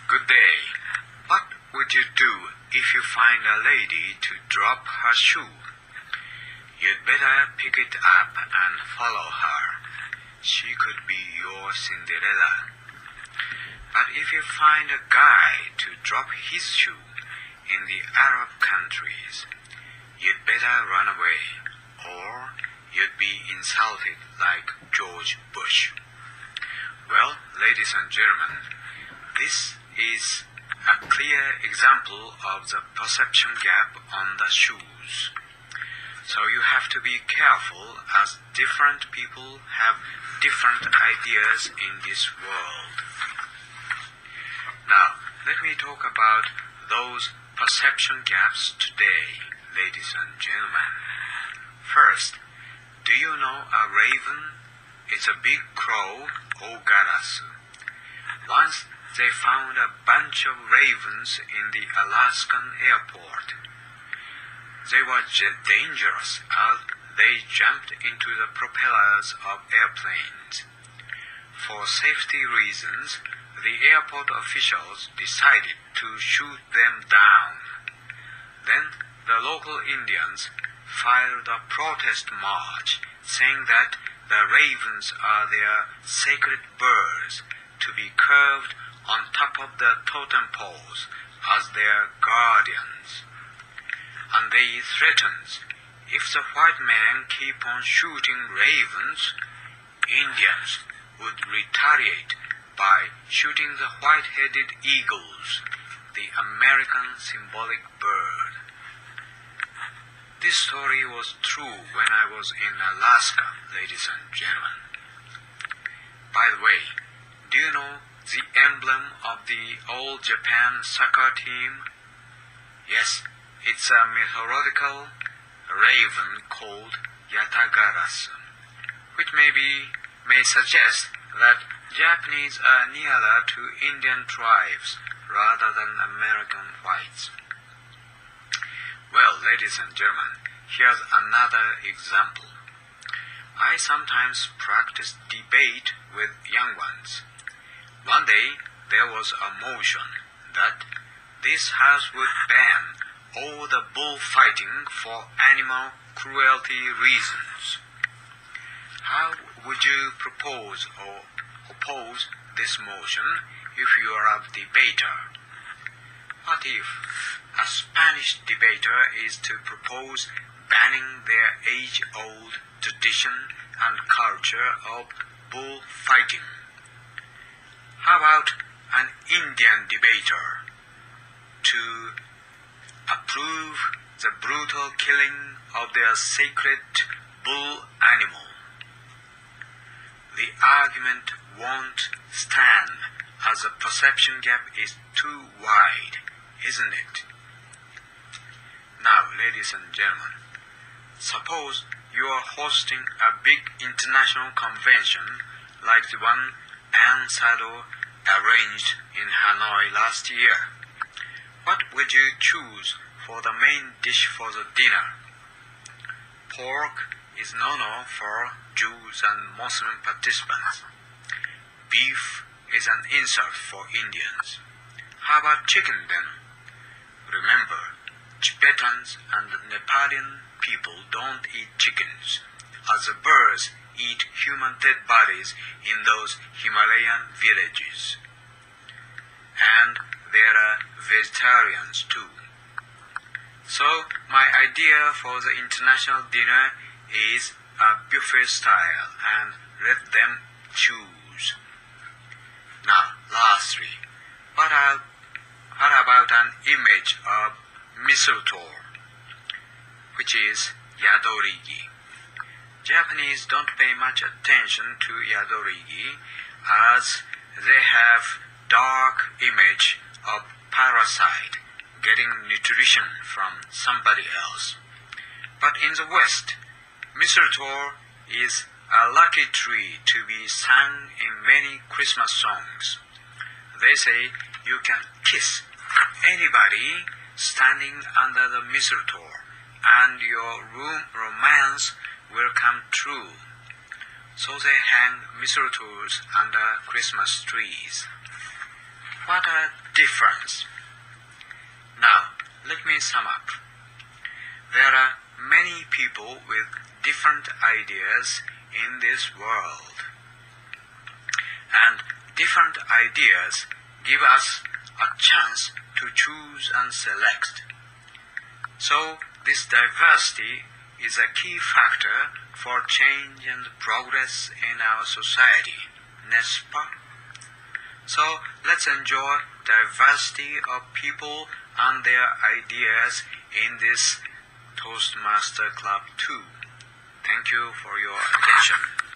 Good day. What would you do if you find a lady to drop her shoe? You'd better pick it up and follow her. She could be your Cinderella. But if you find a guy to drop his shoe in the Arab countries, you'd better run away, or you'd be insulted like George Bush. Well, ladies and gentlemen, this is a clear example of the perception gap on the shoes. So you have to be careful, as different people have different ideas in this world. Now, let me talk about those perception gaps today, ladies and gentlemen. First, do you know a raven? It's a big crow, or garasu. Once they found a bunch of ravens in the Alaskan airport. They were dangerous as they jumped into the propellers of airplanes. For safety reasons, the airport officials decided to shoot them down. Then the local Indians filed a protest march saying that the ravens are their sacred birds to be curved on top of the totem poles as their guardians. And they threatened, if the white men keep on shooting ravens, Indians would retaliate by shooting the white-headed eagles, the American symbolic bird. This story was true when I was in Alaska, ladies and gentlemen. By the way, do you know the emblem of the All Japan soccer team? Yes, it's a mythological raven called Yatagarasu, which may suggest that Japanese are nearer to Indian tribes rather than American whites. Well, ladies and gentlemen, here's another example. I sometimes practice debate with young ones. One day, there was a motion that this house would ban all the bullfighting for animal cruelty reasons. How would you propose or oppose this motion if you are a debater? What if a Spanish debater is to propose banning their age-old tradition and culture of bullfighting? How about an Indian debater to approve the brutal killing of their sacred bull animal? The argument won't stand as the perception gap is too wide, isn't it? Now, ladies and gentlemen, suppose you are hosting a big international convention like the one Ann Sado arranged in Hanoi last year. What would you choose for the main dish for the dinner? Pork is no-no for Jews and Muslim participants. Beef is an insult for Indians. How about chicken then? Remember, Tibetans and Nepalian people don't eat chickens, as the birds eat human dead bodies in those Himalayan villages. And there are vegetarians too. So my idea for the international dinner is a buffet style, and let them choose. Now, lastly, what about an image of mistletoe, which is yadorigi? Japanese don't pay much attention to yadorigi as they have dark image of parasite getting nutrition from somebody else. But in the West, mistletoe is a lucky tree to be sung in many Christmas songs. They say you can kiss anybody standing under the mistletoe and your romance will come true. So they hang mistletoes under Christmas trees. What a difference. Now, let me sum up. There are many people with different ideas in this world. And different ideas give us a chance to choose and select. So, this diversity is a key factor for change and progress in our society, n'est-ce pas? So, let's enjoy diversity of people and their ideas in this Toastmaster Club too. Thank you for your attention.